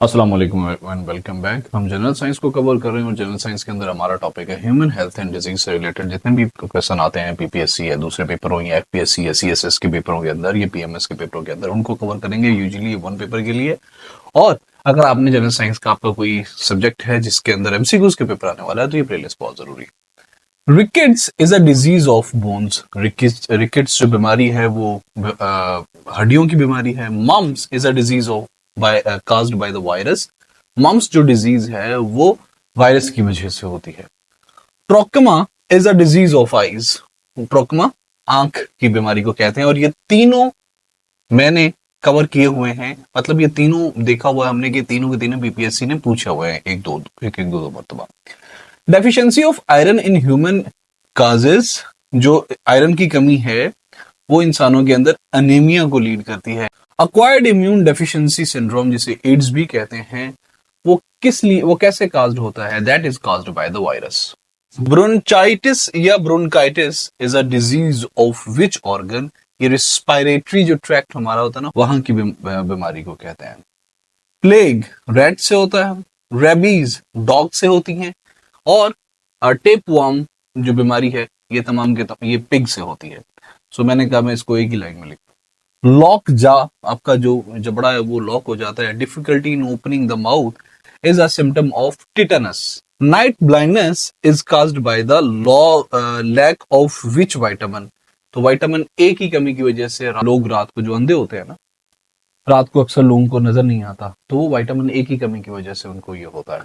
अस्सलाम वालेकुम and welcome back. हम जनरल साइंस को कवर कर रहे हैं और जनरल साइंस के अंदर हमारा टॉपिक है ह्यूमन हेल्थ एंड डिजीज से रिलेटेड जितने भी क्वेश्चन आते हैं पीपीएससी या दूसरे पेपर हो या एफपीएससी या सीएसएस के पेपरों के अंदर या पीएमएस के पेपरों के अंदर उनको कवर करेंगे यूजुअली वन पेपर के लिए। और अगर आपने जनरल साइंस का आपका कोई सब्जेक्ट है जिसके अंदर एमसीक्यूज के पेपर आने वाला है तो ये प्लेलिस्ट बहुत जरूरी है। Rickets is a disease of bones. Rickets जो बीमारी है वो हड्डियों की बीमारी है। Mumps is a disease of caused by the virus। Mumps जो डिजीज है वो वायरस की वजह से होती है। Trachoma is a disease of eyes. Trachoma आंख की बीमारी को कहते हैं और ये तीनों मैंने कवर किए हुए हैं, मतलब ये तीनों देखा हुआ है हमने कि तीनों के तीनों बीपीएससी ने पूछा हुआ है एक दो मरतबा। Deficiency of iron in human causes, जो आयरन की कमी है वो इंसानों के अंदर अनेमिया को लीड करती है। अक्वायर्ड इम्यून डेफिशिएंसी सिंड्रोम जिसे एड्स भी कहते हैं वो कैसे काज्ड होता है? That is caused by the virus. Bronchitis या bronchitis is a disease of which organ? ये रिस्पायरेटरी जो ट्रैक्ट हमारा होता है ना वहां की बीमारी को कहते हैं। प्लेग रैट से होता है। रेबीज डॉग से होती हैं और टेपवर्म जो बीमारी है ये तमाम के ये पिग से होती है। सो मैंने कहा मैं इसको एक ही लाइन में लिख, लॉक जा आपका जो जबड़ा है वो लॉक हो जाता है। Difficulty in opening the mouth is a symptom of tetanus. Night blindness is caused by the lack of which vitamin? तो विटामिन ए की कमी की वजह से लोग रात को जो अंधे होते हैं ना, रात को अक्सर लोगों को नजर नहीं आता, तो वो विटामिन ए की कमी की वजह से उनको ये होता है।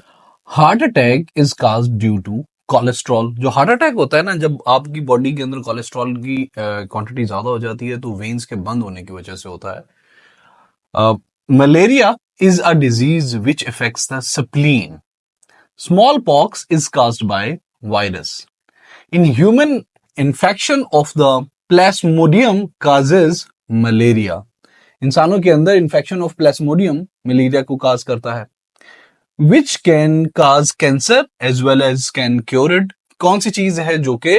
Heart attack is caused due to cholesterol. जो हार्ट अटैक होता है ना, जब आपकी बॉडी के अंदर कोलेस्ट्रॉल की क्वांटिटी ज्यादा हो जाती है तो वेन्स के बंद होने की वजह से होता है। Malaria is a disease which affects the spleen. Small pox is caused by virus. In human infection of the Plasmodium causes malaria. इंसानों के अंदर इन्फेक्शन ऑफ प्लाज्मोडियम मलेरिया को काज करता है। Which can cause cancer as well as can cure it? कौन सी चीज है जो कि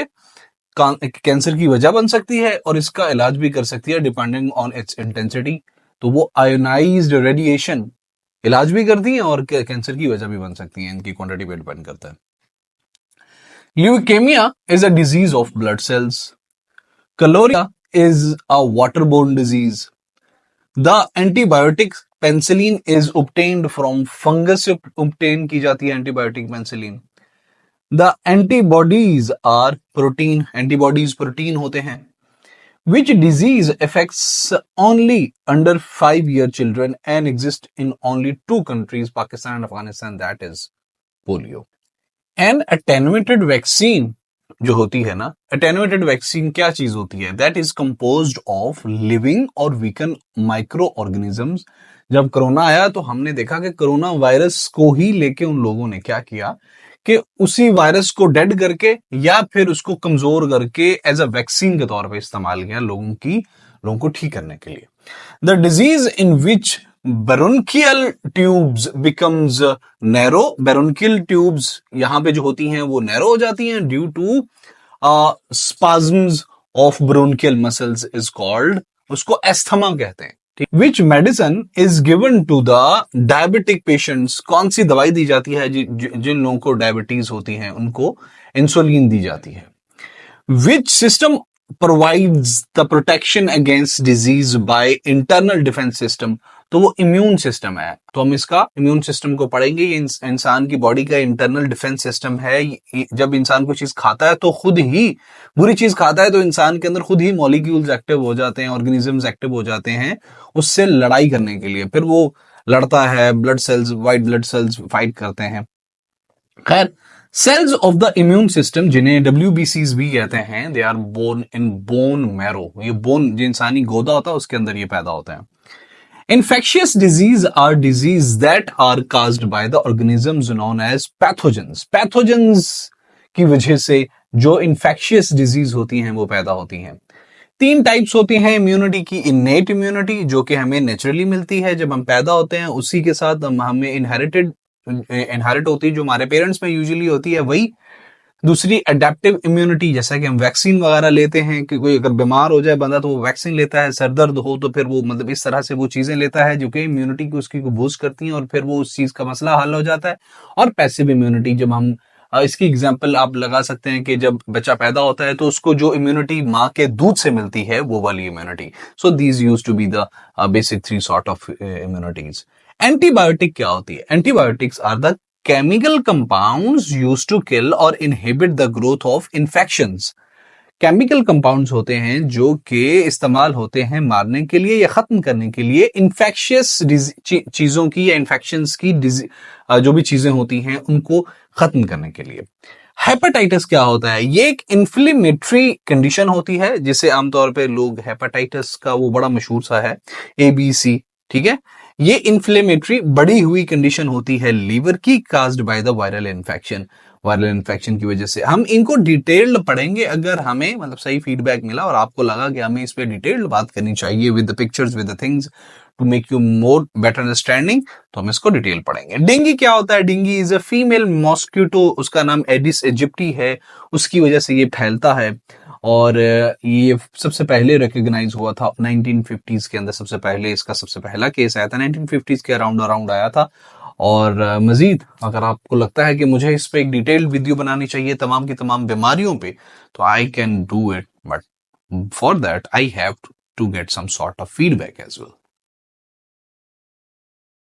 कैंसर की वजह बन सकती है और इसका इलाज भी कर सकती है डिपेंडिंग ऑन इट्स इंटेंसिटी? तो वो आयोनाइज्ड रेडिएशन इलाज भी करती है और कैंसर की वजह भी बन सकती है, इनकी क्वांटिटी पे डिपेंड करता है। Leukaemia is a disease of blood cells. Cholera is a waterborne disease. The antibiotic penicillin is obtained from fungus से obtain की जाती है antibiotic penicillin. The antibodies are protein. Antibodies protein होते हैं। Which disease affects only under 5-year children and exist in only two countries, Pakistan and Afghanistan? That is polio. An attenuated vaccine जो होती है ना, attenuated vaccine क्या चीज होती है? That is composed of living और weakened microorganisms। जब कोरोना आया तो हमने देखा कि कोरोना वायरस को ही लेके उन लोगों ने क्या किया कि उसी वायरस को डेड करके या फिर उसको कमजोर करके एज अ वैक्सीन के तौर पे इस्तेमाल किया लोगों को ठीक करने के लिए। The disease in which bronchial tubes becomes narrow. Bronchial tubes यहां पे जो होती हैं वो नैरो हो जाती हैं due to spasms of bronchial muscles is called, उसको एस्थमा कहते हैं। Which medicine is given to the diabetic patients? कौन सी दवाई दी जाती है जिन लोगों को डायबिटीज होती है उनको इंसुलिन दी जाती है। Which system provides the protection against disease by internal defence system? तो वो इम्यून सिस्टम है। तो हम इसका इम्यून सिस्टम को पढ़ेंगे। ये इंसान की बॉडी का इंटरनल डिफेंस सिस्टम है। जब इंसान कोई चीज खाता है तो खुद ही बुरी चीज खाता है तो इंसान के अंदर खुद ही मॉलिक्यूल्स एक्टिव हो जाते हैं, ऑर्गेनिजम्स एक्टिव हो जाते हैं उससे लड़ाई करने के लिए। फिर वो लड़ता है, blood cells, white blood cells fight करते हैं। खैर, cells of the immune system जिन्हें WBCs भी कहते हैं, they are born in bone marrow. ये बोन जो इंसानी गोदा होता है उसके अंदर ये पैदा होता है। Infectious disease are disease that are caused by the organisms known as pathogens। Pathogens की वजह से जो infectious disease होती हैं वो पैदा होती हैं। 3 टाइप्स होती हैं इम्यूनिटी की। इनेट इम्यूनिटी जो कि हमें नेचुरली मिलती है जब हम पैदा होते हैं, उसी के साथ हमें इनहेरिट होती है जो हमारे पेरेंट्स में यूजुअली होती है वही। दूसरी अडेप्टिव इम्यूनिटी, जैसा कि हम वैक्सीन वगैरह लेते हैं कि कोई अगर बीमार हो जाए बंदा तो वो वैक्सीन लेता है, सर दर्द हो तो फिर वो मतलब इस तरह से वो चीजें लेता है जो कि इम्यूनिटी को उसकी को बूस्ट करती हैं और फिर वो उस चीज का मसला हल हो जाता है। और पैसिव इम्यूनिटी, जब हम इसकी एग्जांपल आप लगा सकते हैं कि जब बच्चा पैदा होता है तो उसको जो इम्यूनिटी माँ के दूध से मिलती है वो वाली immunity. So these used to be the basic three sort of immunities. Antibiotic क्या होती है? Antibiotics are the chemical compounds used to kill or inhibit the growth of infections। Chemical compounds होते हैं जो कि इस्तेमाल होते हैं मारने के लिए या खत्म करने के लिए इन्फेक्शियस चीजों की या इन्फेक्शंस की जो भी चीजें होती हैं उनको खत्म करने के लिए। हेपेटाइटिस क्या होता है? ये एक इन्फ्लेमेटरी कंडीशन होती है जिसे आमतौर पे लोग, हेपेटाइटिस का वो बड़ा मशहूर सा है ABC, ठीक है। ये इन्फ्लेमेटरी बढ़ी हुई कंडीशन होती है लीवर की, caused by the viral infection. Viral infection की वजह से हम इनको डिटेल्ड पढ़ेंगे अगर हमें मतलब सही फीडबैक मिला और आपको लगा कि हमें इस पे डिटेल्ड बात करनी चाहिए with the pictures with the things to make you more better understanding, तो हम इसको डिटेल पढ़ेंगे। डेंगू क्या होता है? Dengue is a female mosquito, उसका नाम एडिस इजिप्टी है, उसकी वजह से ये फैलता है और ये सबसे पहले रिकॉग्नाइज हुआ था 1950s के अंदर। सबसे पहले इसका सबसे पहला केस आया था 1950s के अराउंड अराउंड आया था। और मजीद अगर आपको लगता है कि मुझे इस पे एक डिटेल्ड वीडियो बनानी चाहिए तमाम की तमाम बीमारियों पे, तो I can do it, but for that I have to get some sort of feedback as well.